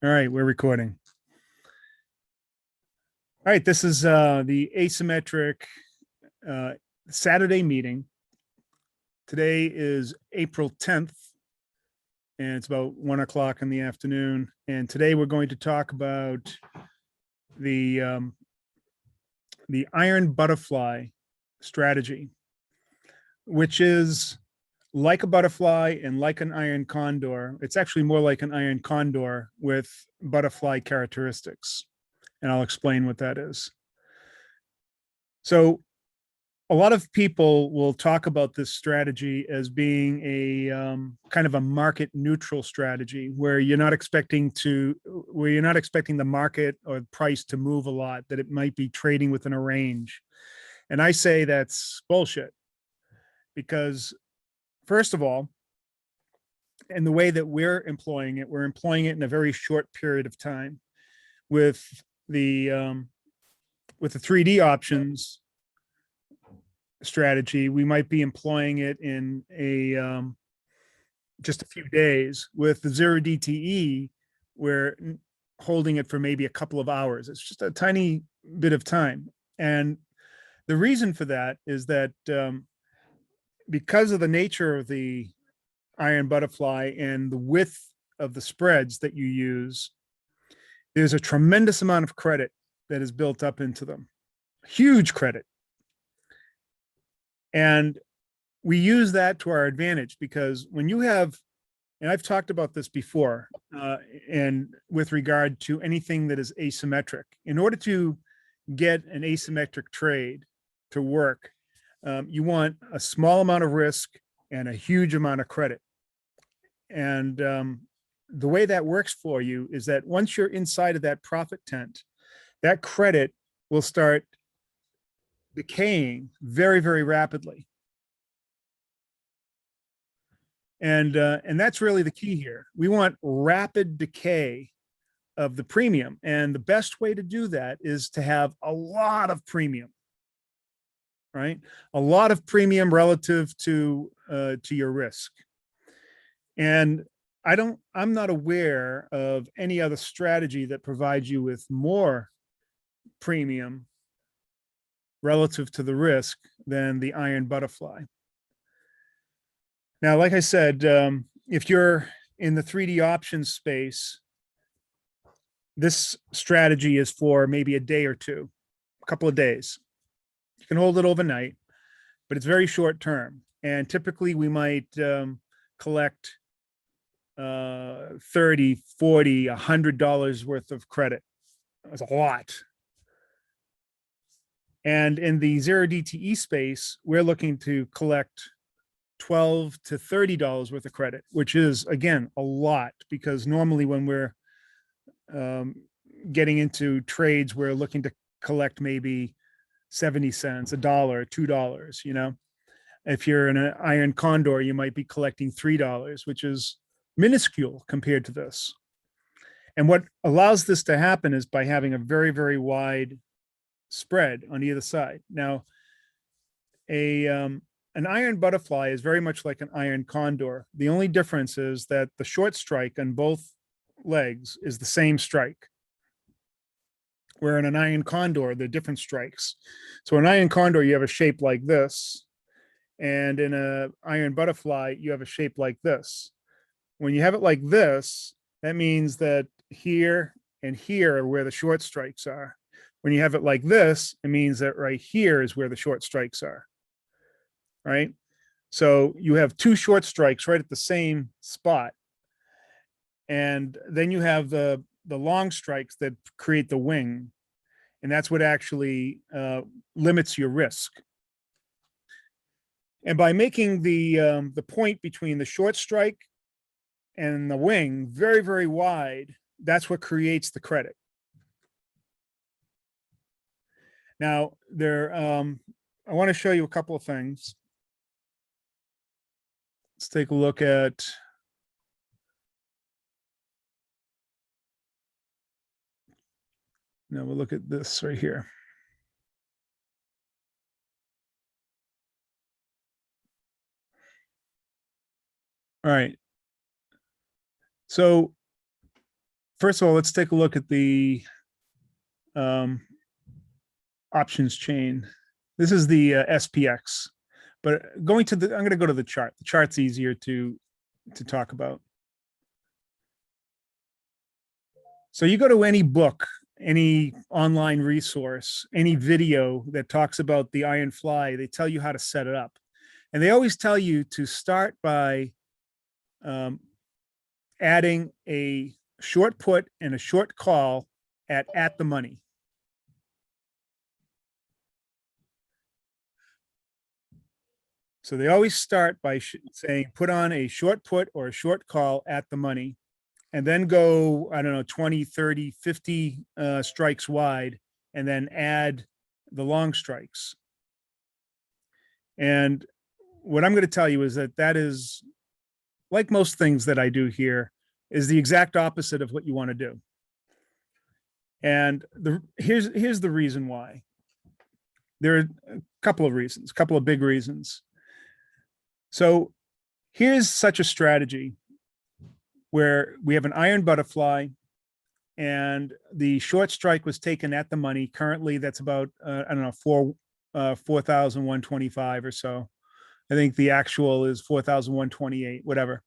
All right, we're recording. All right, this is the asymmetric Saturday meeting. Today is April 10th, and it's about 1 o'clock in the afternoon. And today we're going to talk about the iron butterfly strategy, which is like a butterfly and like an iron condor. It's actually more like an iron condor with butterfly characteristics. And I'll explain what that is. So a lot of people will talk about this strategy as being a kind of a market neutral strategy where you're not expecting the market or the price to move a lot, that it might be trading within a range. And I say that's bullshit, because first of all, and the way that we're employing it in a very short period of time. With the 3D options strategy, we might be employing it in just a few days. With the 0DTE, we're holding it for maybe a couple of hours. It's just a tiny bit of time. And the reason for that is that because of the nature of the iron butterfly and the width of the spreads that you use, there's a tremendous amount of credit that is built up into them, huge credit. And we use that to our advantage, because when you have, and I've talked about this before, and with regard to anything that is asymmetric, in order to get an asymmetric trade to work, you want a small amount of risk and a huge amount of credit. And the way that works for you is that once you're inside of that profit tent, that credit will start decaying very, very rapidly. And that's really the key here. We want rapid decay of the premium. And the best way to do that is to have a lot of premium, right? A lot of premium relative to your risk. And I'm not aware of any other strategy that provides you with more premium relative to the risk than the iron butterfly. Now, like I said, if you're in the 3D options space, this strategy is for maybe a day or two, a couple of days. You can hold it overnight, but it's very short term. And typically we might collect 30, 40, $100 worth of credit. That's a lot. And in the 0DTE space, we're looking to collect $12 to $30 worth of credit, which is, again, a lot, because normally when we're getting into trades, we're looking to collect maybe 70 cents, $1, $2, you know. If you're in an iron condor, you might be collecting $3, which is minuscule compared to this. And what allows this to happen is by having a very, very wide spread on either side. Now, an iron butterfly is very much like an iron condor. The only difference is that the short strike on both legs is the same strike, where in an iron condor, they're different strikes. So an iron condor, you have a shape like this, and in an iron butterfly, you have a shape like this. When you have it like this, that means that here and here are where the short strikes are. When you have it like this, it means that right here is where the short strikes are, right? So you have two short strikes right at the same spot. And then you have the long strikes that create the wing. And that's what actually limits your risk. And by making the point between the short strike and the wing very, very wide, that's what creates the credit. Now, I want to show you a couple of things. Let's take a look at now we'll look at this right here. All right. So first of all, let's take a look at the options chain. This is the SPX, but I'm going to go to the chart. The chart's easier to talk about. So you go to any book, any online resource, any video that talks about the iron fly, they tell you how to set it up. And they always tell you to start by adding a short put and a short call at the money. So they always start by saying, put on a short put or a short call at the money, and then go, I don't know, 20, 30, 50 strikes wide, and then add the long strikes. And what I'm going to tell you is that is, like most things that I do here, is the exact opposite of what you want to do. And here's the reason why. There are a couple of reasons, a couple of big reasons. So here's such a strategy where we have an iron butterfly and the short strike was taken at the money. Currently, that's about, I don't know, 4,125 or so. I think the actual is 4,128, whatever.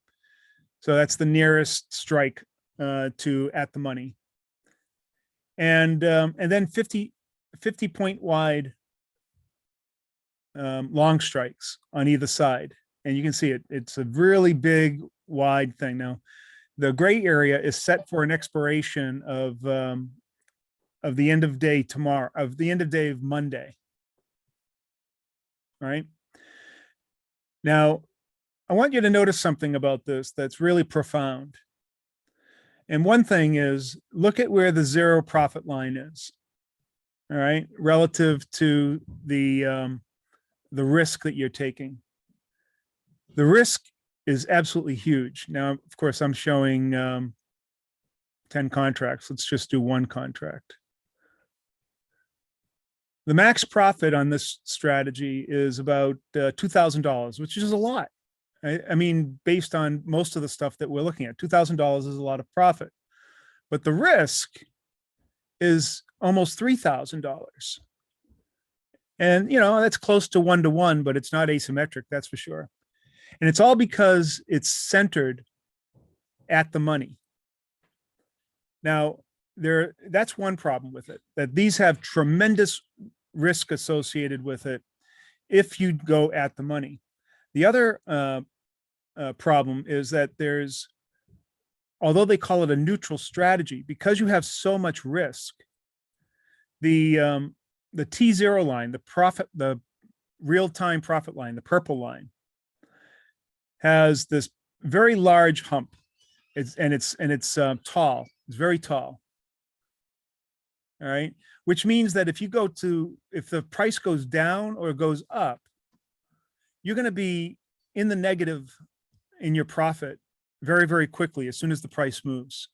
So that's the nearest strike to at the money. And then 50 point wide long strikes on either side. And you can see it. It's a really big, wide thing. Now, the gray area is set for an expiration of the end of day tomorrow, of the end of day of Monday. All right. Now, I want you to notice something about this that's really profound. And one thing is, look at where the zero profit line is. All right, relative to the risk that you're taking. The risk is absolutely huge. Now, of course, I'm showing 10 contracts. Let's just do one contract. The max profit on this strategy is about $2,000, which is a lot. I mean, based on most of the stuff that we're looking at, $2,000 is a lot of profit. But the risk is almost $3,000. And, you know, that's close to 1-to-1, but it's not asymmetric, that's for sure. And it's all because it's centered at the money. Now, that's one problem with it, that these have tremendous risk associated with it if you go at the money. The other problem is that although they call it a neutral strategy, because you have so much risk, the T0 line, the real-time profit line, the purple line, has this very large hump. It's tall. It's very tall. All right, which means that if the price goes down or goes up, you're going to be in the negative in your profit very, very quickly as soon as the price moves.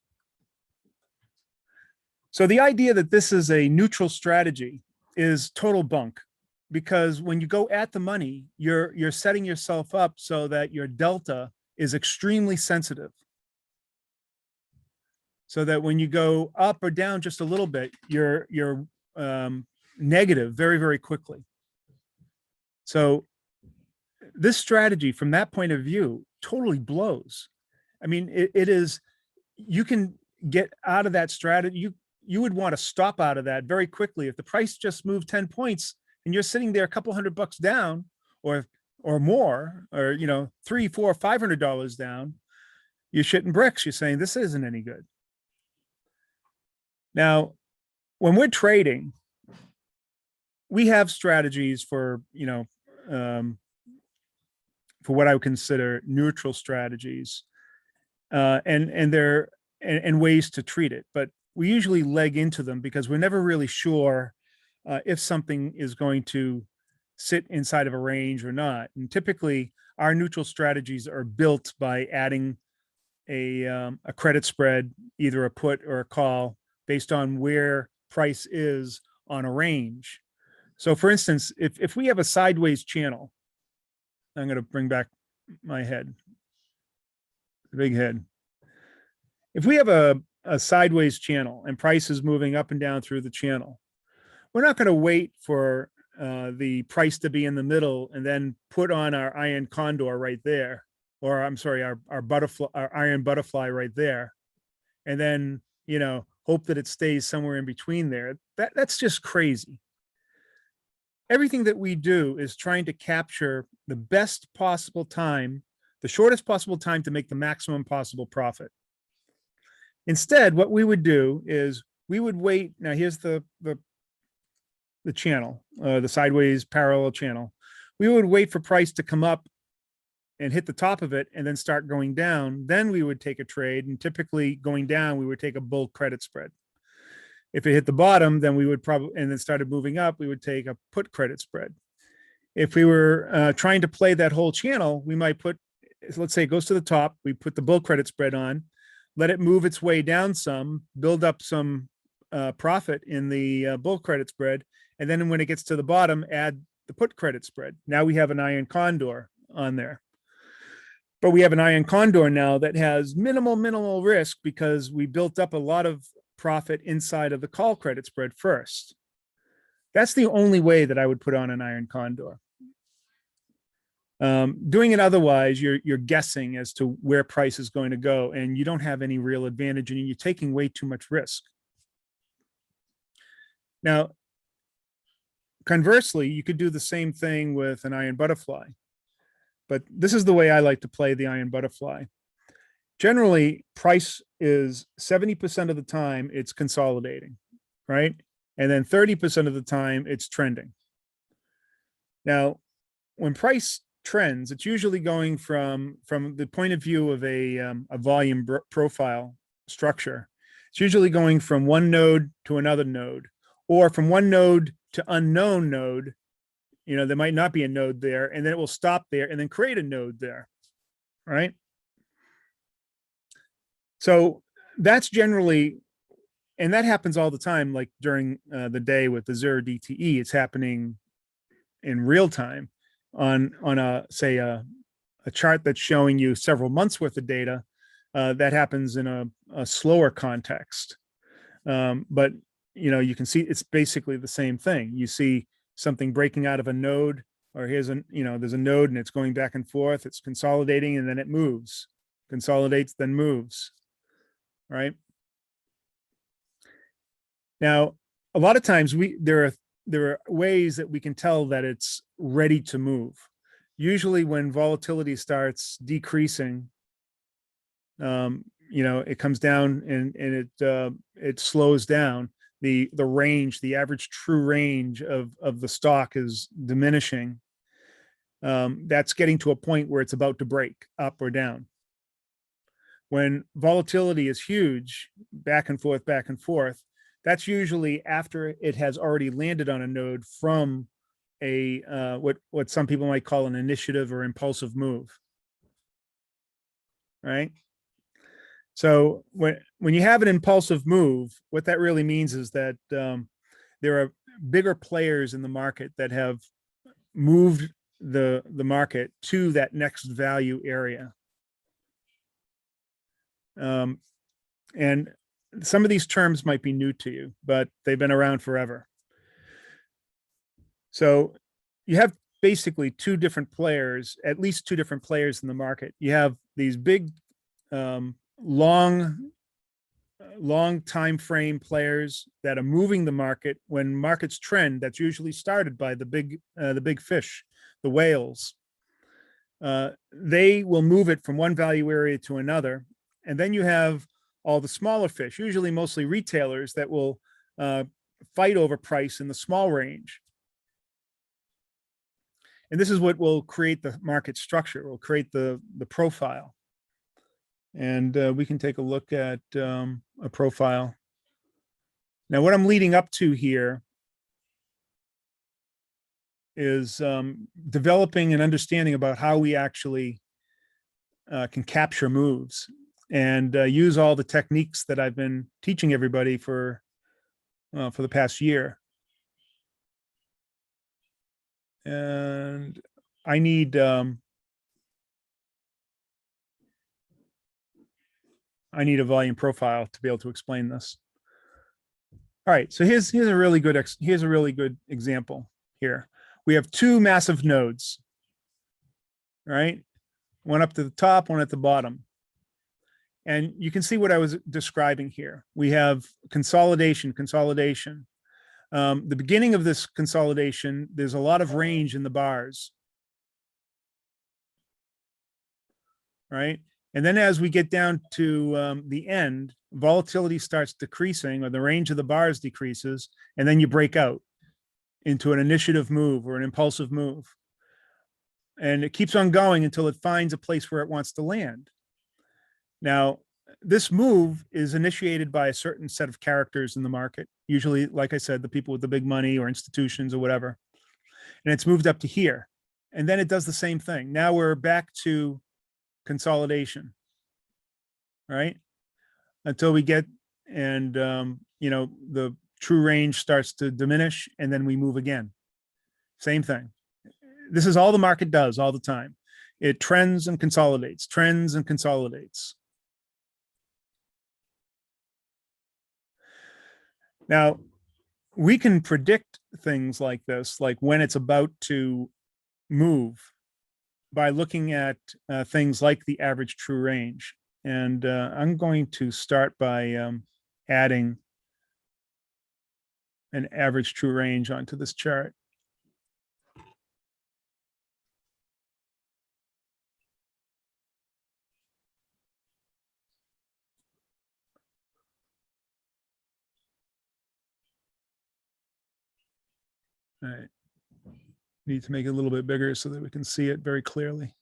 So the idea that this is a neutral strategy is total bunk, because when you go at the money, you're setting yourself up so that your delta is extremely sensitive. So that when you go up or down just a little bit, you're negative very, very quickly. So this strategy, from that point of view, totally blows. I mean, it is, you can get out of that strategy. You would want to stop out of that very quickly. If the price just moved 10 points and you're sitting there a couple $100 down or more, or, you know, $300, $400, $500 down, you're shitting bricks. You're saying this isn't any good. Now, when we're trading, we have strategies for, you know, for what I would consider neutral strategies, and ways to treat it. But we usually leg into them because we're never really sure if something is going to sit inside of a range or not. And typically, our neutral strategies are built by adding a credit spread, either a put or a call, based on where price is on a range. So for instance, if we have a sideways channel, I'm going to bring back my head, the big head. If we have a a sideways channel and price is moving up and down through the channel, we're not going to wait for the price to be in the middle and then put on our iron condor right there, or I'm sorry, our butterfly, our iron butterfly right there, and then, you know, hope that it stays somewhere in between there. That's just crazy. Everything that we do is trying to capture the best possible time, the shortest possible time to make the maximum possible profit. Instead, what we would do is we would wait. Now here's the channel, the sideways parallel channel. We would wait for price to come up and hit the top of it and then start going down. Then we would take a trade, and typically going down, we would take a bull credit spread. If it hit the bottom, then we would probably, and then started moving up, we would take a put credit spread. If we were trying to play that whole channel, we might put, let's say it goes to the top, we put the bull credit spread on, let it move its way down some, build up some profit in the bull credit spread, and then when it gets to the bottom, add the put credit spread. Now we have an iron condor on there. But we have an iron condor now that has minimal risk because we built up a lot of profit inside of the call credit spread first. That's the only way that I would put on an iron condor. Doing it otherwise, you're guessing as to where price is going to go, and you don't have any real advantage, and you're taking way too much risk. Now, conversely, you could do the same thing with an iron butterfly, but this is the way I like to play the iron butterfly. Generally, price is 70% of the time it's consolidating, right? And then 30% of the time it's trending. Now, when price trends, it's usually going from the point of view of a volume profile structure. It's usually going from one node to another node, or from one node to unknown node. You know, there might not be a node there, and then it will stop there and then create a node there, right? So that's generally, and that happens all the time, like during the day with the 0DTE, it's happening in real time on a, say, a chart that's showing you several months worth of data. That happens in a slower context. But, you know, you can see it's basically the same thing. You see something breaking out of a node, or here's a, you know, there's a node and it's going back and forth, it's consolidating, and then it moves, consolidates, then moves, right? Now, a lot of times there are ways that we can tell that it's ready to move. Usually when volatility starts decreasing, you know, it comes down and it slows down. The range, the average true range of the stock is diminishing. That's getting to a point where it's about to break up or down. When volatility is huge, back and forth, that's usually after it has already landed on a node from a what some people might call an initiative or impulsive move, right? So when you have an impulsive move, what that really means is that there are bigger players in the market that have moved the market to that next value area. And some of these terms might be new to you, but they've been around forever. So you have basically two different players, at least two different players in the market. You have these big, long time frame players that are moving the market. When markets trend, that's usually started by the big fish, the whales. They will move it from one value area to another. And then you have all the smaller fish, usually mostly retailers, that will fight over price in the small range. And this is what will create the market structure, will create the profile. And we can take a look at a profile. Now, what I'm leading up to here is developing an understanding about how we actually can capture moves and use all the techniques that I've been teaching everybody for the past year. And I need I need a volume profile to be able to explain this. All right, so here's a really good example here. We have two massive nodes, right? One up to the top, one at the bottom. And you can see what I was describing here. We have consolidation. The beginning of this consolidation, there's a lot of range in the bars, right? And then as we get down to the end, volatility starts decreasing, or the range of the bars decreases, and then you break out into an initiative move or an impulsive move. And it keeps on going until it finds a place where it wants to land. Now, this move is initiated by a certain set of characters in the market, usually, like I said, the people with the big money or institutions or whatever. And it's moved up to here. And then it does the same thing. Now we're back to consolidation, right? Until we get, and the true range starts to diminish, and then we move again. Same thing. This is all the market does all the time. It trends and consolidates, trends and consolidates. Now, we can predict things like this, like when it's about to move, by looking at things like the average true range. And I'm going to start by adding an average true range onto this chart. All right. Need to make it a little bit bigger so that we can see it very clearly.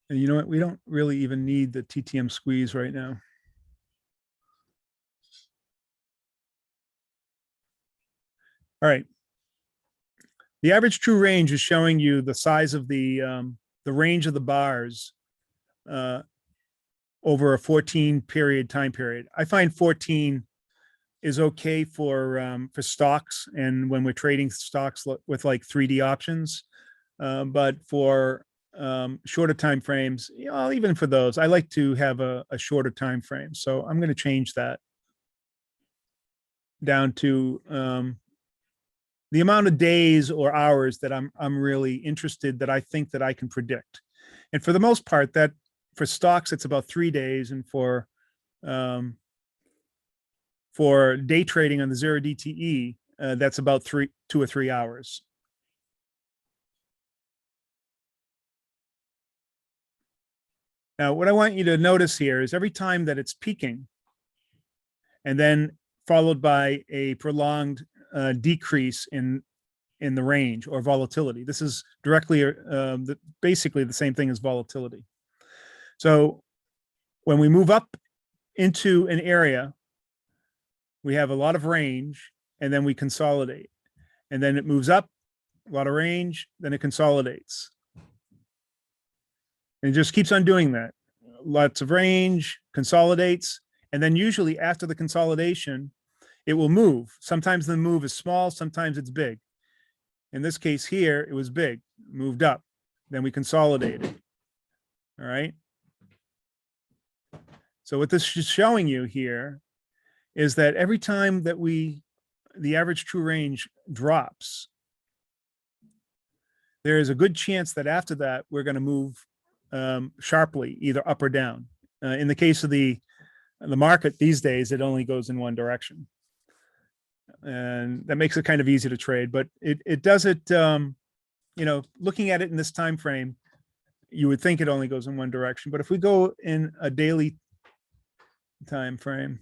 And you know what? We don't really even need the TTM squeeze right now. All right. The average true range is showing you the size of the range of the bars over a 14 period time period. I find 14 is okay for stocks and when we're trading stocks with like 3D options. But for shorter time frames, even for those, I like to have a shorter time frame. So I'm going to change that down to the amount of days or hours that I'm really interested, that I think that I can predict. And for the most part, that for stocks, it's about 3 days, and for day trading on the 0 DTE, that's about 2 or 3 hours. Now, what I want you to notice here is every time that it's peaking and then followed by a prolonged decrease in the range or volatility. This is directly, basically the same thing as volatility. So when we move up into an area, we have a lot of range, and then we consolidate. And then it moves up, a lot of range, then it consolidates. And it just keeps on doing that. Lots of range, consolidates, and then usually after the consolidation, it will move. Sometimes the move is small, sometimes it's big. In this case here, it was big, moved up, then we consolidated. All right. So what this is showing you here is that every time that the average true range drops, there is a good chance that after that, we're going to move sharply, either up or down. In the case of the market these days, it only goes in one direction. And that makes it kind of easy to trade, but it does it, looking at it in this time frame, you would think it only goes in one direction. But if we go in a daily time frame,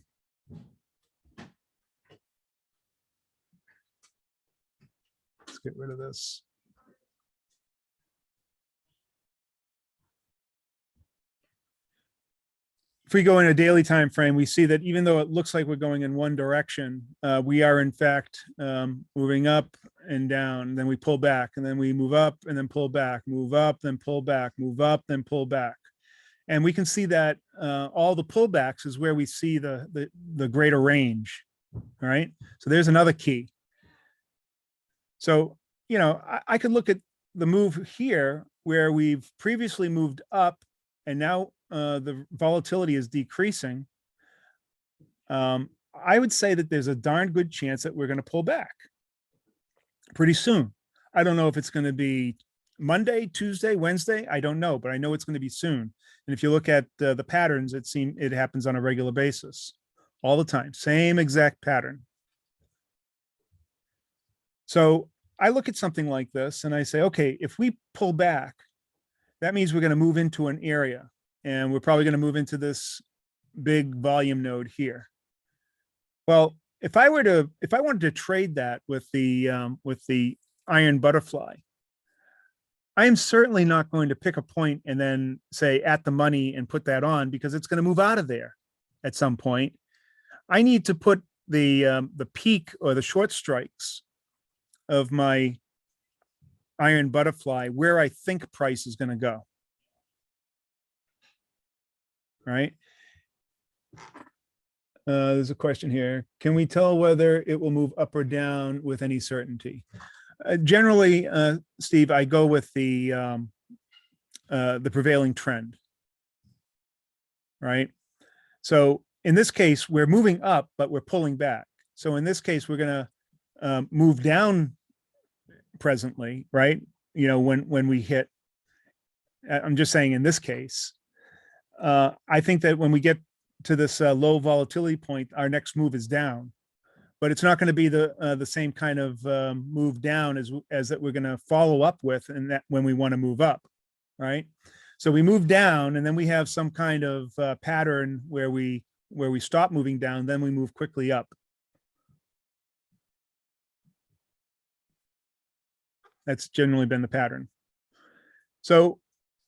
let's get rid of this. If we go in a daily time frame, we see that even though it looks like we're going in one direction, we are in fact moving up and down. And then we pull back, and then we move up and then pull back, move up, then pull back, move up, then pull back. And we can see that all the pullbacks is where we see the greater range. All right. So there's another key. So, I could look at the move here where we've previously moved up and now the volatility is decreasing, I would say that there's a darn good chance that we're going to pull back pretty soon. I don't know if it's going to be Monday, Tuesday, Wednesday. I don't know, but I know it's going to be soon. And if you look at the patterns, it happens on a regular basis all the time. Same exact pattern. So I look at something like this and I say, okay, if we pull back, that means we're going to move into an area, and we're probably going to move into this big volume node here. Well, if I wanted to trade that with the iron butterfly, I am certainly not going to pick a point and then say at the money and put that on, because it's going to move out of there at some point. I need to put the peak or the short strikes of my iron butterfly where I think price is going to go. Right. There's a question here. Can we tell whether it will move up or down with any certainty? Generally, Steve, I go with the prevailing trend. Right. So in this case, we're moving up, but we're pulling back. So in this case, we're going to move down presently, right? You know, when we hit, I'm just saying in this case, I think that when we get to this low volatility point, our next move is down, but it's not going to be the same kind of move down as that we're going to follow up with, and that when we want to move up, right? So we move down, and then we have some kind of pattern where we stop moving down, then we move quickly up. That's generally been the pattern. So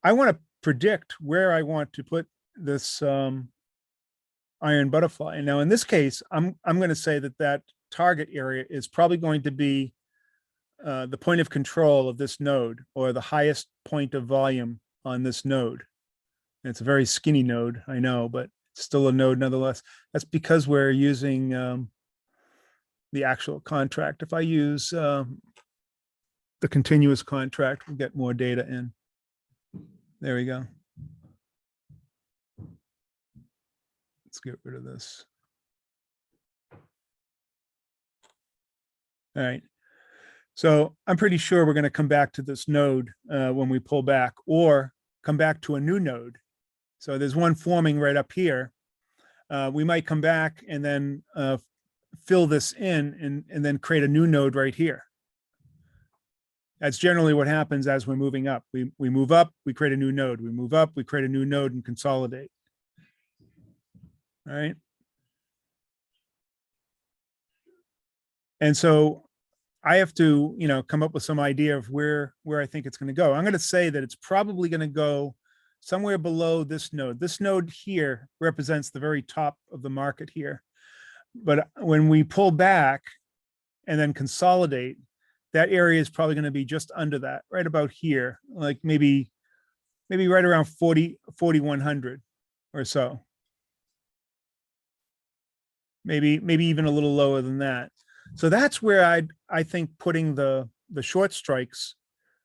I want to predict where I want to put this iron butterfly. And now in this case, I'm going to say that target area is probably going to be the point of control of this node, or the highest point of volume on this node. And it's a very skinny node, I know, but it's still a node nonetheless. That's because we're using the actual contract. If I use the continuous contract, we'll get more data in. There we go. Let's get rid of this. All right. So I'm pretty sure we're going to come back to this node when we pull back, or come back to a new node. So there's one forming right up here. We might come back and then fill this in and then create a new node right here. That's generally what happens as we're moving up. We move up, we create a new node. We move up, we create a new node and consolidate. All right. And so I have to, come up with some idea of where I think it's going to go. I'm going to say that it's probably going to go somewhere below this node. This node here represents the very top of the market here. But when we pull back and then consolidate, that area is probably going to be just under that, right about here, like maybe right around 4,100 or so. Maybe even a little lower than that. So that's where I think putting the short strikes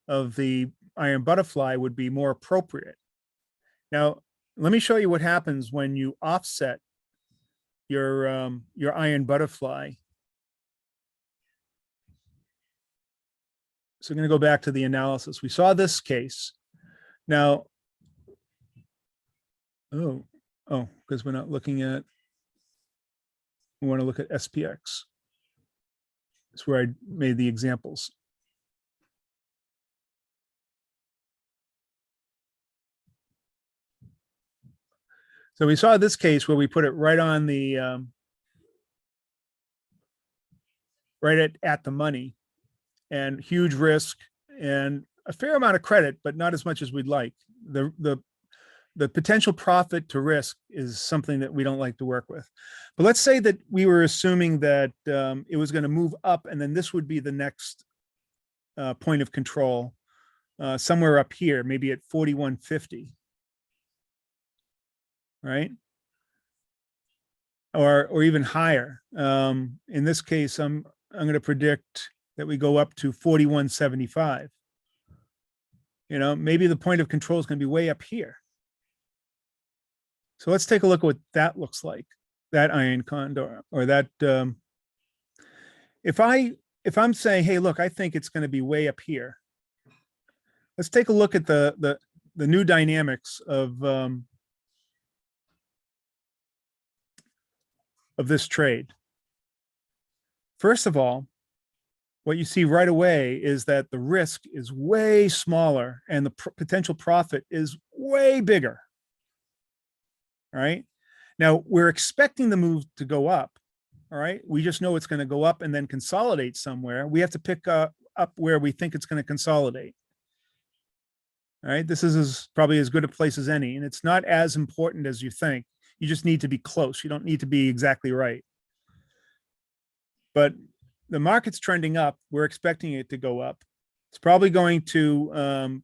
of the iron butterfly would be more appropriate. Now, let me show you what happens when you offset your iron butterfly. So I'm going to go back to the analysis. We saw this case. Now, because we're not looking at, we want to look at SPX. That's where I made the examples. So we saw this case where we put it right on the, right at the money, and huge risk and a fair amount of credit, but not as much as we'd like. The potential profit to risk is something that we don't like to work with. But let's say that we were assuming that it was going to move up, and then this would be the next point of control, somewhere up here, maybe at 4150, right? Or even higher. In this case, I'm going to predict that we go up to 4175. maybe the point of control is going to be way up here. So let's take a look at what that looks like, that iron condor, or that, if I'm saying, hey, look, I think it's going to be way up here. Let's take a look at the new dynamics of this trade. First of all, what you see right away is that the risk is way smaller and the potential profit is way bigger. All right. Now we're expecting the move to go up. All right. We just know it's going to go up and then consolidate somewhere. We have to pick up where we think it's going to consolidate. All right. This is probably as good a place as any, and it's not as important as you think. You just need to be close. You don't need to be exactly right. But the market's trending up. We're expecting it to go up. It's probably going to,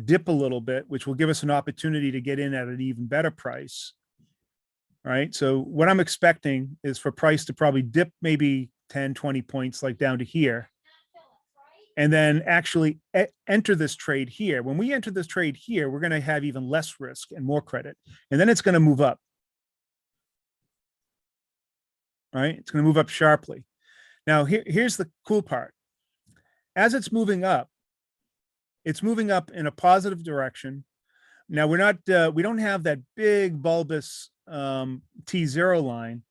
dip a little bit, which will give us an opportunity to get in at an even better price. Right. So what I'm expecting is for price to probably dip maybe 10, 20 points, like down to here, and then actually enter this trade here. When we enter this trade here, we're going to have even less risk and more credit, and then it's going to move up. Right. It's going to move up sharply. Now, here's the cool part. As it's moving up in a positive direction. Now we don't have that big bulbous T0 line,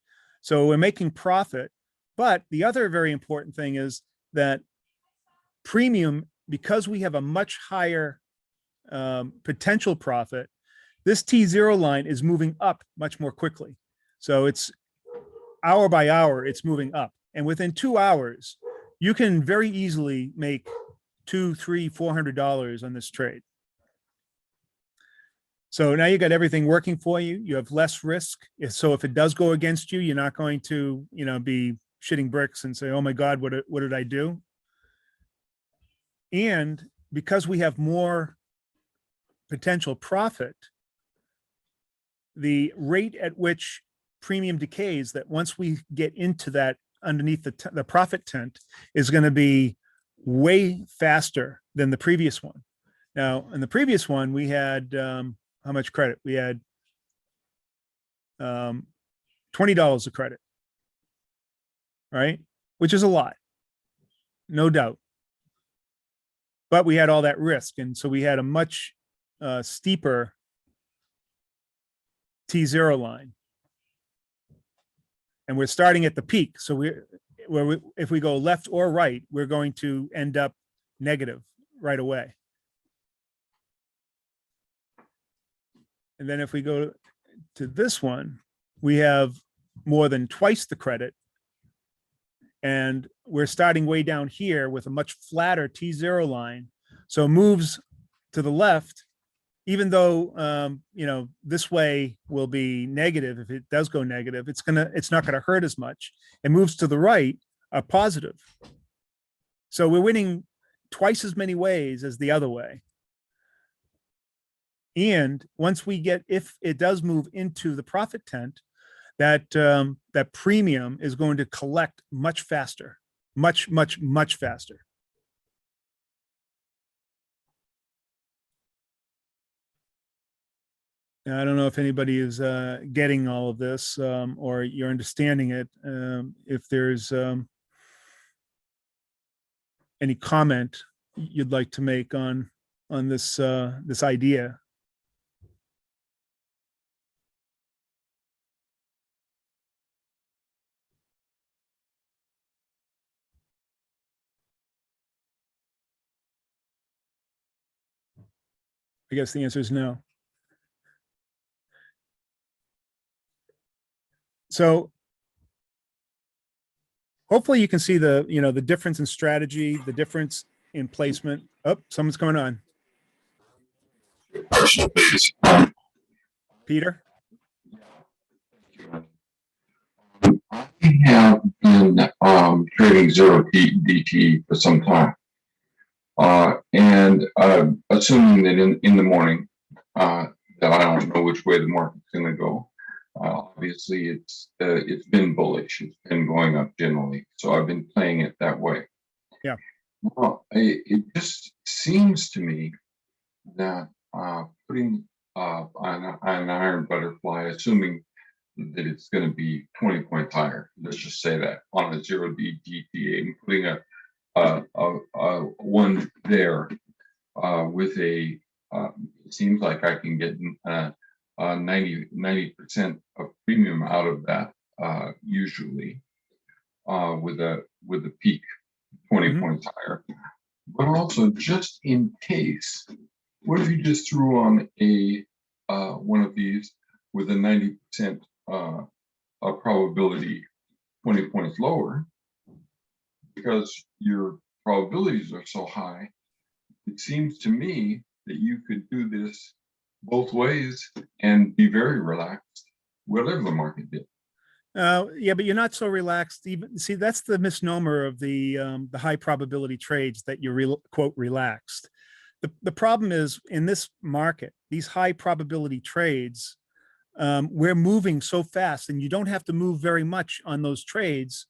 so we're making profit. But the other very important thing is that premium, because we have a much higher potential profit, this T0 line is moving up much more quickly. So it's hour by hour, it's moving up. And within 2 hours, you can very easily make $200, $300, $400 on this trade. So now you got everything working for you. You have less risk. So if it does go against you, you're not going to, be shitting bricks and say, oh my God, what did I do? And because we have more potential profit, the rate at which premium decays, that once we get into that underneath the profit tent, is going to be way faster than the previous one. Now, in the previous one, we had how much credit? We had $20 of credit, right? Which is a lot, no doubt. But we had all that risk, and so we had a much steeper T0 line. And we're starting at the peak. So if we go left or right, we're going to end up negative right away. And then if we go to this one, we have more than twice the credit. And we're starting way down here with a much flatter T0 line. So it moves to the left, even though, this way will be negative. If it does go negative, it's not going to hurt as much. It moves to the right, positive. So we're winning twice as many ways as the other way. And once if it does move into the profit tent, that premium is going to collect much faster, much, much, much faster. Now, I don't know if anybody is getting all of this or you're understanding it. If there's any comment you'd like to make on this this idea. I guess the answer is no. So hopefully you can see the difference in strategy, the difference in placement. Oh, someone's coming on. Peter? I have been trading zero DT for some time. And assuming that in the morning, that I don't know which way the market's going to go. Obviously, it's been bullish. It's been going up generally. So I've been playing it that way. Yeah. Well, it just seems to me that putting an iron butterfly, assuming that it's going to be 20 points higher, let's just say that on a 0D GTA, and putting a one there with a, it seems like I can get 90% of premium out of that usually with a peak 20 points higher. But also, just in case, what if you just threw on a one of these with a 90% probability 20 points lower, because your probabilities are so high? It seems to me that you could do this both ways and be very relaxed, whatever the market did. Yeah, but you're not so relaxed. Even see, that's the misnomer of the high probability trades, that you're quote relaxed. The problem is, in this market, these high probability trades, we're moving so fast, and you don't have to move very much on those trades,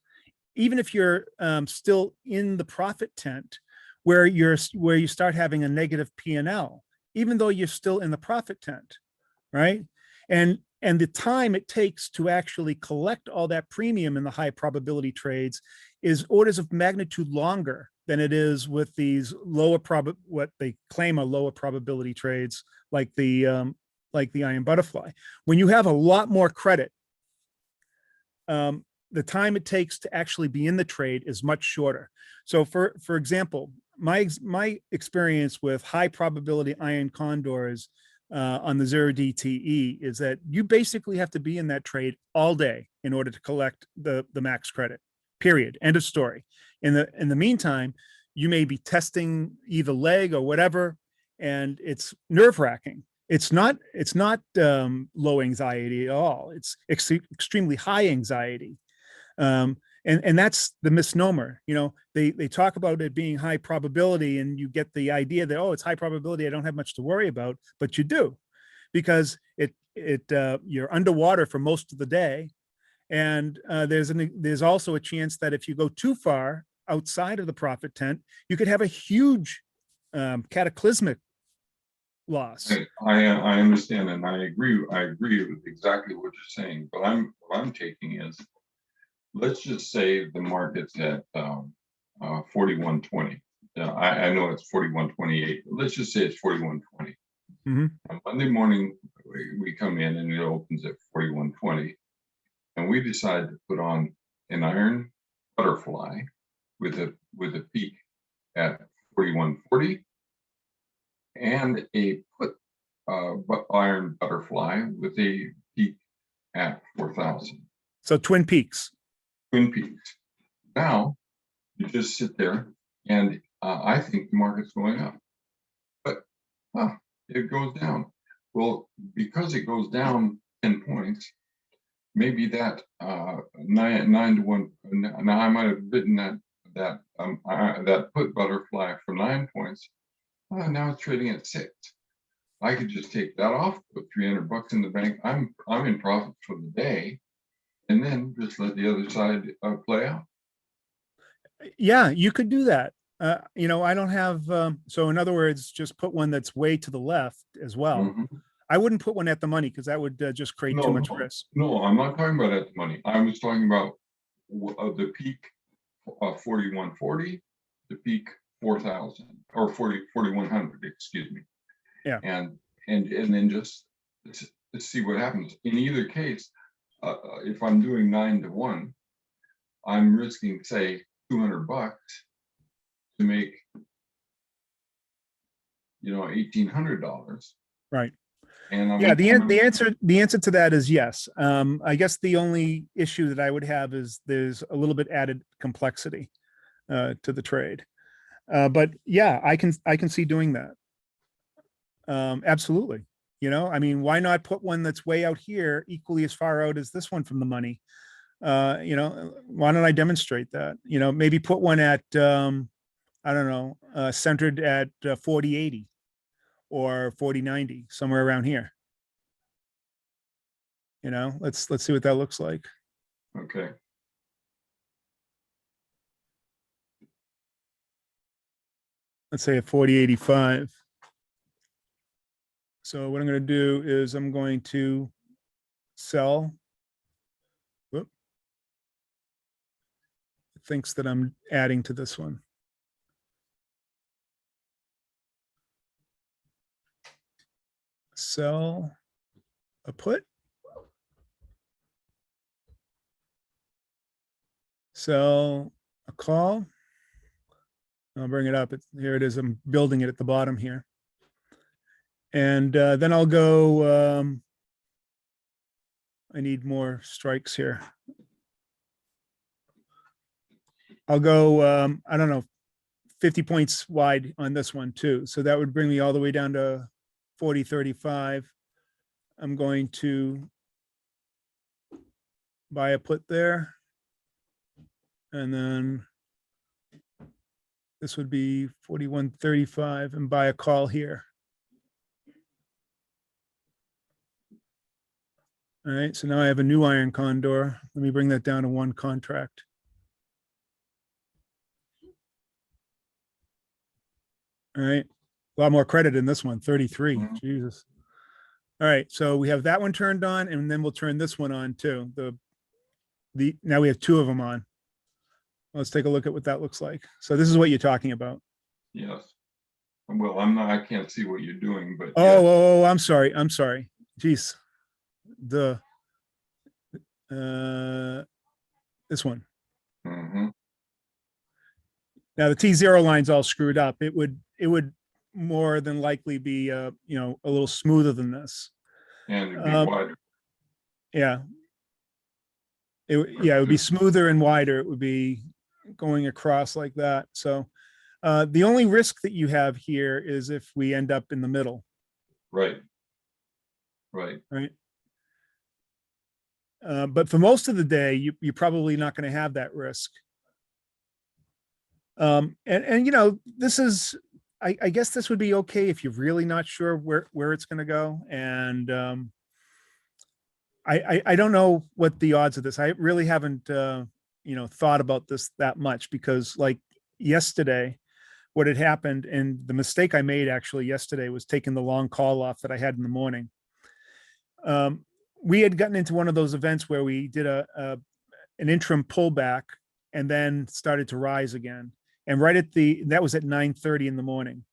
even if you're still in the profit tent, where you start having a negative P&L, even though you're still in the profit tent, right? And the time it takes to actually collect all that premium in the high probability trades is orders of magnitude longer than it is with these what they claim are lower probability trades, like the iron butterfly. When you have a lot more credit, the time it takes to actually be in the trade is much shorter. So for example, my experience with high probability iron condors on the 0DTE is that you basically have to be in that trade all day in order to collect the max credit, period, end of story. In the meantime, you may be testing either leg or whatever, and it's nerve-wracking. It's not low anxiety at all. It's extremely high anxiety. And that's the misnomer. You know, they talk about it being high probability, and you get the idea that, oh, it's high probability, I don't have much to worry about, but you do, because you're underwater for most of the day. And there's also a chance that if you go too far outside of the profit tent, you could have a huge cataclysmic loss. I understand, and I agree with exactly what you're saying, but what I'm taking is, let's just say the market's at 41.20. I know it's 41.28, but let's just say it's 41.20. Mm-hmm. On Monday morning, we come in and it opens at 41.20, and we decide to put on an iron butterfly with a peak at 41.40 and a put iron butterfly with a peak at 4,000. So Twin Peaks. Twin Peaks. Now you just sit there, and I think the market's going up, but it goes down. Well, because it goes down 10 points, maybe that 9 to 1. Now I might have bitten that put butterfly for 9 points. Now it's trading at 6. I could just take that off, put $300 in the bank. I'm in profit for the day, and then just let the other side play out. Yeah, you could do that. You know, I don't have, so in other words, just put one that's way to the left as well. Mm-hmm. I wouldn't put one at the money, because that would just create too much risk. No, I'm not talking about at the money. I was talking about the peak 41.40, the peak 4,000 or 4,100, excuse me. Yeah. And then just let's see what happens. In either case, if I'm doing 9 to 1, I'm risking, say, $200 to make, $1,800. Right. And yeah, the answer to that is yes. I guess the only issue that I would have is there's a little bit added complexity to the trade. But yeah, I can see doing that. Absolutely. You know, I mean, why not put one that's way out here equally as far out as this one from the money? You know, why don't I demonstrate that? You know, maybe put one at I don't know, centered at 40.80 or 40.90, somewhere around here. You know, let's see what that looks like. Okay. Let's say at 40.85. So what I'm going to do is I'm going to sell. Whoop. It thinks that I'm adding to this one. Sell a put. Sell a call. I'll bring it up. Here it is. I'm building it at the bottom here. And then I'll go, I need more strikes here. I'll go, I don't know, 50 points wide on this one too. So that would bring me all the way down to 40.35. I'm going to buy a put there. And then this would be 41.35 and buy a call here. All right, so now I have a new iron condor. Let me bring that down to one contract. All right, a lot more credit in this one, 33, Jesus. All right, so we have that one turned on, and then we'll turn this one on too. Now we have two of them on. Let's take a look at what that looks like. So this is what you're talking about. Yes. Well, I can't see what you're doing, but. Oh, yes. oh, I'm sorry. Jeez. This one. Mm-hmm. Now the T0 line's all screwed up. It would more than likely be a little smoother than this. And it'd be wider. Yeah. It would be smoother and wider. It would be going across like that. So the only risk that you have here is if we end up in the middle. Right. But for most of the day, you're probably not going to have that risk. And this is, I guess this would be okay if you're really not sure where it's going to go. And I don't know what the odds of this. I really haven't thought about this that much, because like yesterday, what had happened, and the mistake I made actually yesterday was taking the long call off that I had in the morning. We had gotten into one of those events where we did an interim pullback and then started to rise again. And that was at 9:30 in the morning.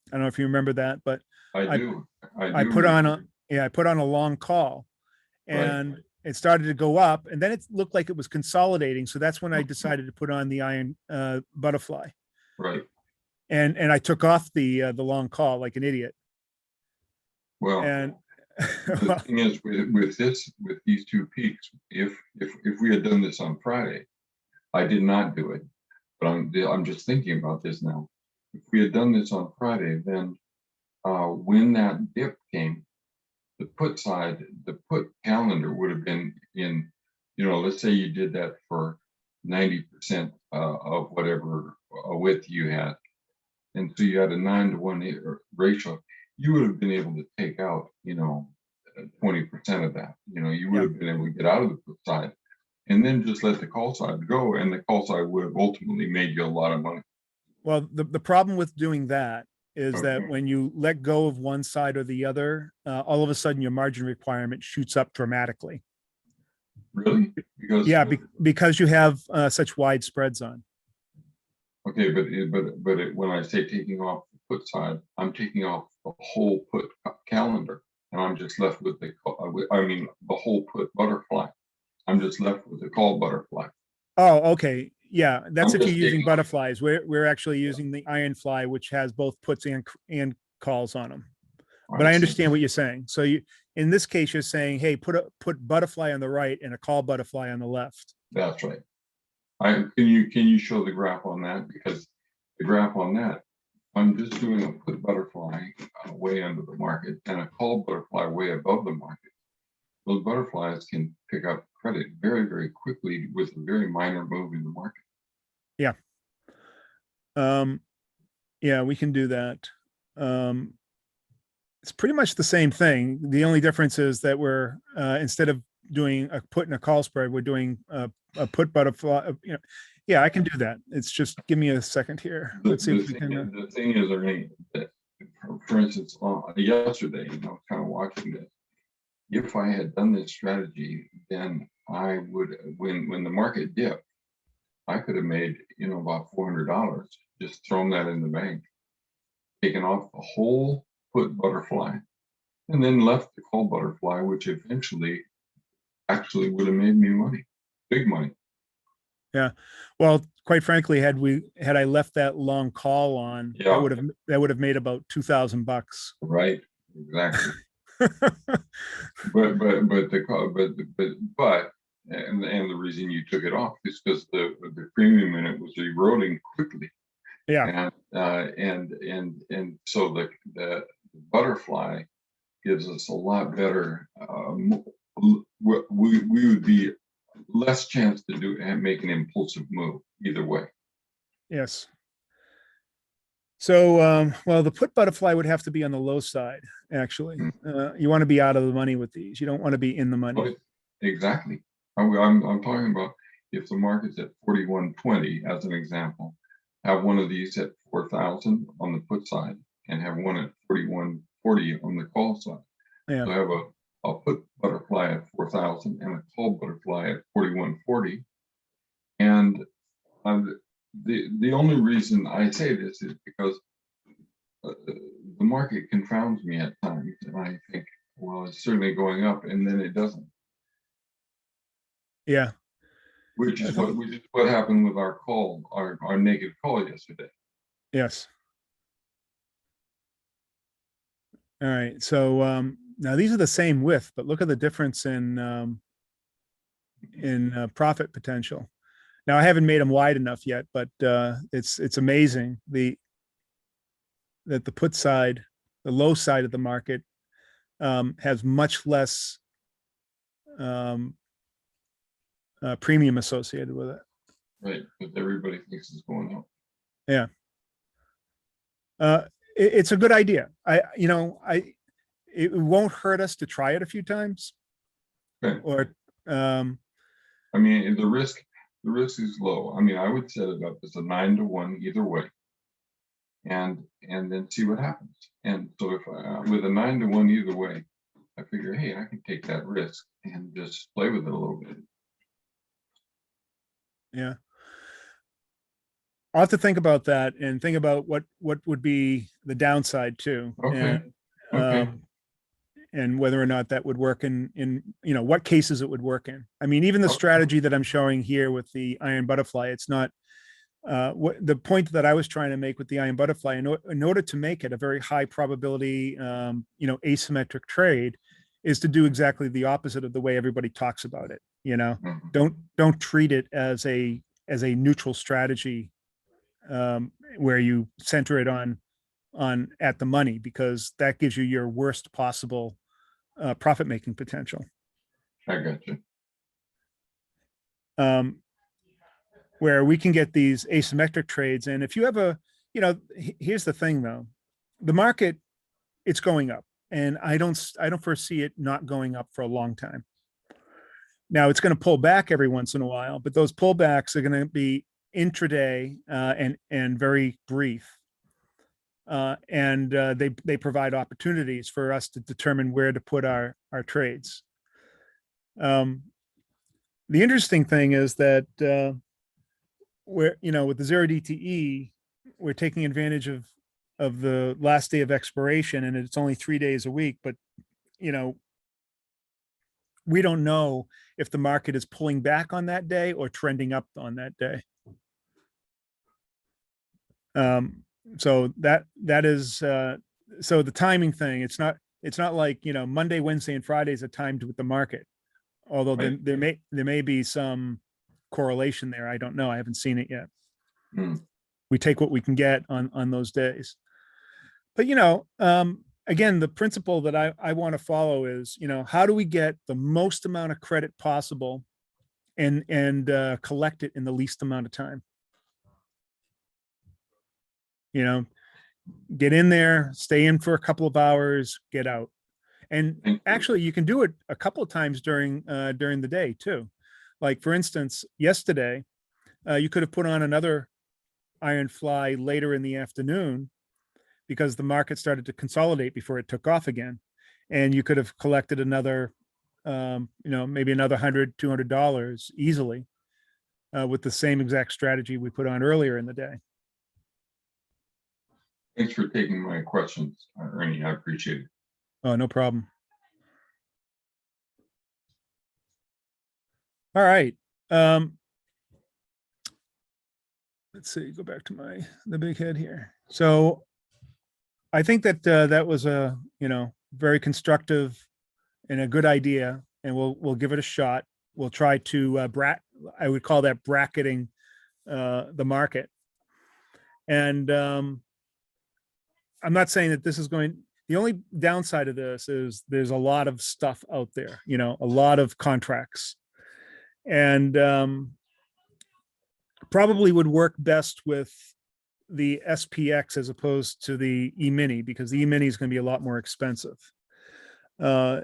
I don't know if you remember that, but I do. I put on a long call, and it started to go up, and then it looked like it was consolidating. So that's when I decided to put on the iron butterfly. Right. And I took off the long call like an idiot. Well, and the thing is with these two peaks, if we had done this on Friday, I did not do it, but I'm just thinking about this now. If we had done this on Friday, then when that dip came, the put side, the put calendar would have been in, let's say you did that for 90% of whatever width you had. And so you had a 9-to-1 ratio, you would have been able to take out, 20% of that. You would have been able to get out of the put side and then just let the call side go. And the call side would have ultimately made you a lot of money. Well, the problem with doing that is that when you let go of one side or the other, all of a sudden your margin requirement shoots up dramatically. Really? Because you have such wide spreads on. Okay, but when I say taking off the put side, I'm taking off the whole put calendar, and I'm just left with the whole put butterfly. I'm just left with the call butterfly. Oh, okay. Yeah, that's if you're using butterflies. We're actually using the ironfly, which has both puts and calls on them. But I understand what you're saying. So in this case, you're saying, hey, put butterfly on the right and a call butterfly on the left. That's right. Can you show the graph on that? Because the graph on that, I'm just doing a put butterfly way under the market and a call butterfly way above the market. Those butterflies can pick up credit very, very quickly with a very minor move in the market. Yeah. Yeah, we can do that. It's pretty much the same thing. The only difference is that we're instead of doing a put and a call spread, we're doing a put butterfly. Yeah, I can do that. It's just give me a second here. Let's see if we can. The thing is, Ernie, that for instance, yesterday, I was kind of watching this. If I had done this strategy, then I would, when the market dipped, I could have made, about $400, just thrown that in the bank, taken off the whole put butterfly, and then left the call butterfly, which eventually actually would have made me money, big money. Yeah. Well, quite frankly, had I left that long call on, Yeah. that would have made about $2,000. Right. Exactly. but the call, but and the reason you took it off is because the premium in it was eroding quickly. Yeah. And so the butterfly gives us a lot better. We would be less chance to do and make an impulsive move either way. Yes. So, well, the put butterfly would have to be on the low side, actually. You want to be out of the money with these. You don't want to be in the money. Right. Exactly. I'm talking about if the market's at 41.20 as an example, have one of these at 4,000 on the put side and have one at 41.40 on the call side. Yeah. So I have a put butterfly at 4,000 and a call butterfly at 41.40. And the only reason I say this is because the market confounds me at times, and I think, well, it's certainly going up, and then it doesn't. Yeah. Which is what happened with our call, our negative call yesterday. Yes. All right. So now these are the same width, but look at the difference in profit potential. Now I haven't made them wide enough yet, but it's amazing that the put side, the low side of the market, has much less premium associated with it. Right, but everybody thinks it's going up. Yeah. It's a good idea. It won't hurt us to try it a few times. Okay. Or I mean, the risk is low. I mean, I would set it up as a 9-to-1 either way, and then see what happens. And so if with a 9-to-1 either way, I figure, hey, I can take that risk and just play with it a little bit. Yeah. I'll have to think about that and think about what would be the downside too. Okay. Okay. And whether or not that would work in what cases it would work in. I mean, even the strategy that I'm showing here with the iron butterfly, it's not what the point that I was trying to make with the iron butterfly. In order to make it a very high probability, asymmetric trade, is to do exactly the opposite of the way everybody talks about it. Don't treat it as a neutral strategy, where you center it on at the money, because that gives you your worst possible profit making potential. I got you. Where we can get these asymmetric trades. And if you have here's the thing though, the market, it's going up, and I don't foresee it not going up for a long time. Now it's going to pull back every once in a while, but those pullbacks are going to be intraday and very brief. And they provide opportunities for us to determine where to put our trades. The interesting thing is that with the 0DTE, we're taking advantage of the last day of expiration, and it's only 3 days a week, but we don't know if the market is pulling back on that day or trending up on that day. So that is so the timing thing, it's not like Monday, Wednesday, and Fridays are timed with the market, although right. there may be some correlation there. I don't know. I haven't seen it yet. We take what we can get on those days. But again, the principle that I want to follow is, how do we get the most amount of credit possible and collect it in the least amount of time? Get in there, stay in for a couple of hours, get out. And actually you can do it a couple of times during the day too. Like for instance, yesterday, you could have put on another iron fly later in the afternoon, because the market started to consolidate before it took off again. And you could have collected another, maybe another $100, $200 easily with the same exact strategy we put on earlier in the day. Thanks for taking my questions, Ernie. I appreciate it. Oh, no problem. All right. Let's see, go back to the big head here. So I think that that was a, very constructive and a good idea, and we'll give it a shot. We'll try to I would call that bracketing the market. And I'm not saying that this is the only downside of this is there's a lot of stuff out there, a lot of contracts, and probably would work best with the SPX as opposed to the E-mini, because the E-mini is going to be a lot more expensive. So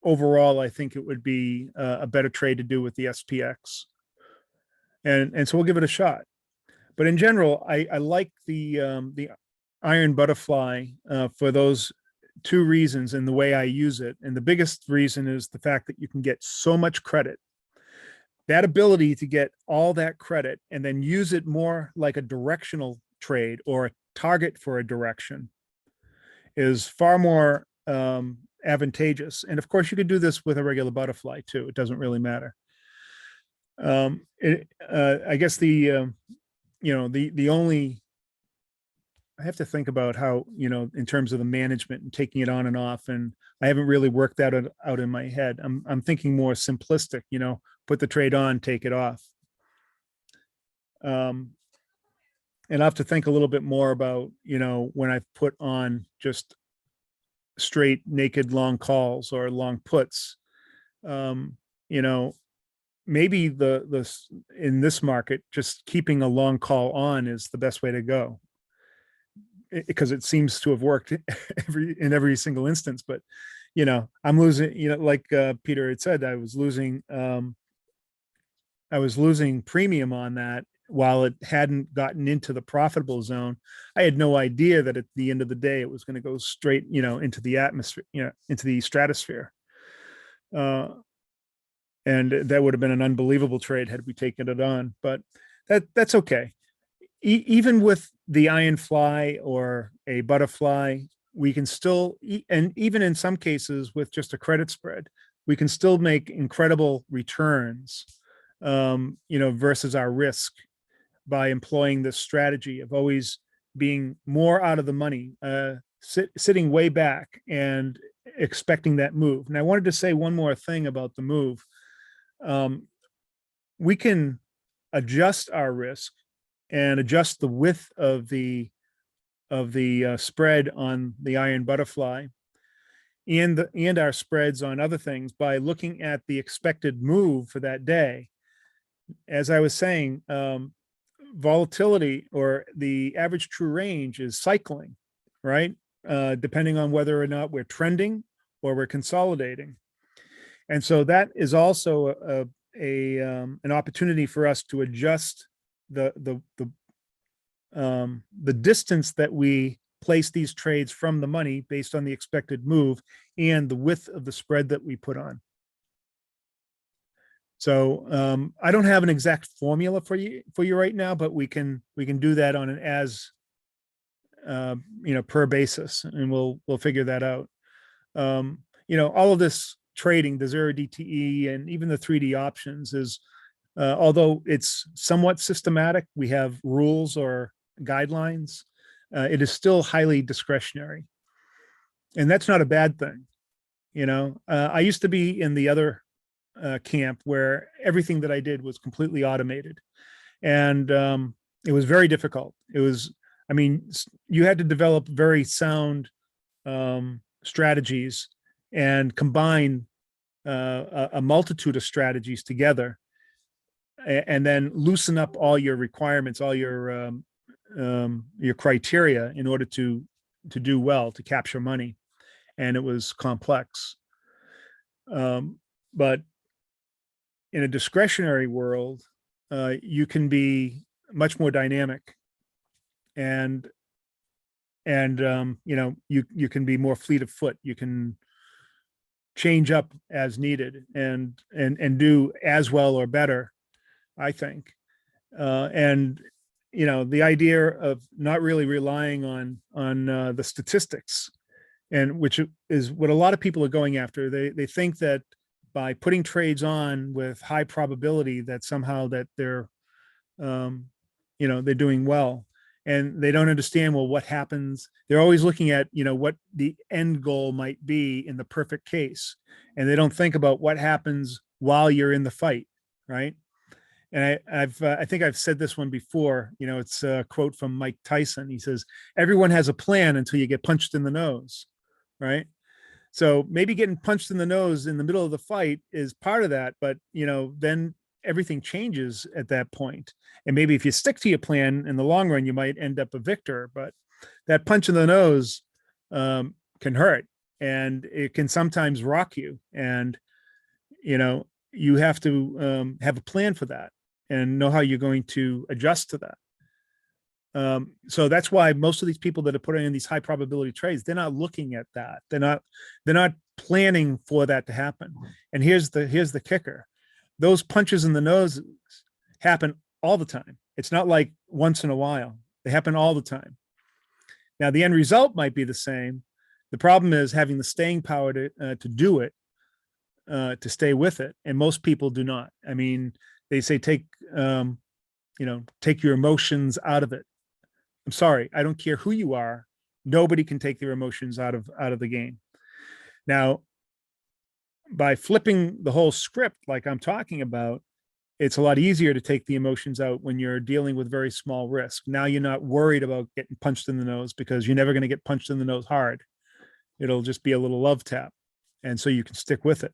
overall, I think it would be a better trade to do with the SPX. And so we'll give it a shot. But in general, I like the iron butterfly for those two reasons and the way I use it. And the biggest reason is the fact that you can get so much credit. That ability to get all that credit and then use it more like a directional trade or a target for a direction is far more advantageous. And of course, you could do this with a regular butterfly too. It doesn't really matter. I guess the only, I have to think about how, in terms of the management and taking it on and off, and I haven't really worked that out in my head. I'm thinking more simplistic, put the trade on, take it off. And I'll have to think a little bit more about, when I've put on just straight naked long calls or long puts, maybe in this market, just keeping a long call on is the best way to go, because it seems to have worked in every single instance. But, I'm losing, like Peter had said, I was losing premium on that while it hadn't gotten into the profitable zone. I had no idea that at the end of the day, it was going to go straight, into the atmosphere, into the stratosphere. And that would have been an unbelievable trade had we taken it on, but that's okay. Even with the iron fly or a butterfly, we can still, and even in some cases with just a credit spread, we can still make incredible returns, versus our risk by employing this strategy of always being more out of the money, sitting way back and expecting that move. And I wanted to say one more thing about the move. We can adjust our risk and adjust the width of the spread on the iron butterfly and our spreads on other things by looking at the expected move for that day. As I was saying, volatility or the average true range is cycling, right? Depending on whether or not we're trending or we're consolidating. And so that is also an opportunity for us to adjust the distance that we place these trades from the money based on the expected move and the width of the spread that we put on. So I don't have an exact formula for you right now, but we can do that on an as per basis, and we'll figure that out. All of this trading, the 0 DTE and even the 3D options is, although it's somewhat systematic, we have rules or guidelines, it is still highly discretionary. And that's not a bad thing. I used to be in the other camp where everything that I did was completely automated. And it was very difficult. You had to develop very sound strategies and combine a multitude of strategies together, and then loosen up all your requirements, all your criteria in order to do well, to capture money. And it was complex. But in a discretionary world, you can be much more dynamic you know, you can be more fleet of foot. You can change up as needed and do as well or better, I think. And you know, the idea of not really relying on the statistics, and which is what a lot of people are going after. They think that by putting trades on with high probability that somehow that they're you know, they're doing well, and they don't understand, well, what happens. They're always looking at, you know, what the end goal might be in the perfect case, and they don't think about what happens while you're in the fight, right? And I think I've said this one before. You know, it's a quote from Mike Tyson. He says, "Everyone has a plan until you get punched in the nose," right? So maybe getting punched in the nose in the middle of the fight is part of that, but you know, then everything changes at that point. And maybe if you stick to your plan in the long run, you might end up a victor. But that punch in the nose can hurt, and it can sometimes rock you. And you know, you have to have a plan for that and know how you're going to adjust to that. So that's why most of these people that are putting in these high probability trades, they're not looking at that. They're not planning for that to happen. And here's the kicker. Those punches in the nose happen all the time. It's not like once in a while. They happen all the time. Now, the end result might be the same. The problem is having the staying power to do it, to stay with it. And most people do not. I mean, they say take your emotions out of it. I'm sorry, I don't care who you are. Nobody can take their emotions out of the game. Now, by flipping the whole script like I'm talking about, it's a lot easier to take the emotions out when you're dealing with very small risk. Now you're not worried about getting punched in the nose, because you're never going to get punched in the nose hard. It'll just be a little love tap. And so you can stick with it.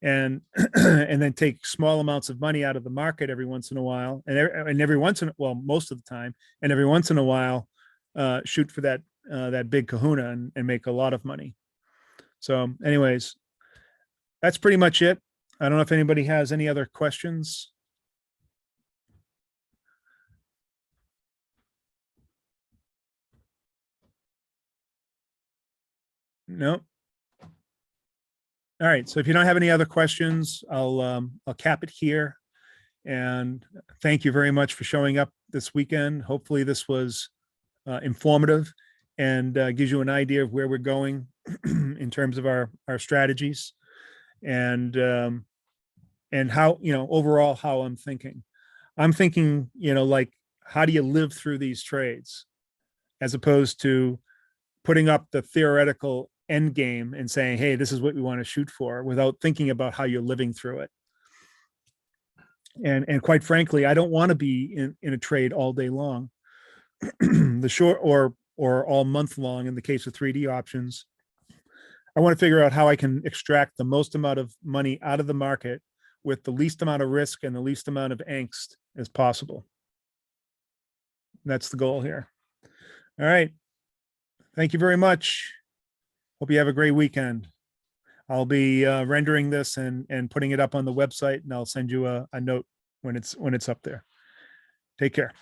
And and then take small amounts of money out of the market every once in a while, and every once in, well, most of the time, and every once in a while, shoot for that big kahuna and make a lot of money. So anyways, that's pretty much it. I don't know if anybody has any other questions. No. All right. So if you don't have any other questions, I'll cap it here. And thank you very much for showing up this weekend. Hopefully this was informative and gives you an idea of where we're going in terms of our strategies, and how, you know, overall how I'm thinking. I'm thinking, you know, like, how do you live through these trades, as opposed to putting up the theoretical end game and saying, hey, this is what we want to shoot for, without thinking about how you're living through it. And quite frankly, I don't want to be in a trade all day long. The short or all month long in the case of 3D options. I want to figure out how I can extract the most amount of money out of the market with the least amount of risk and the least amount of angst as possible. That's the goal here. All right. Thank you very much. Hope you have a great weekend. I'll be rendering this and putting it up on the website, and I'll send you a note when it's up there. Take care.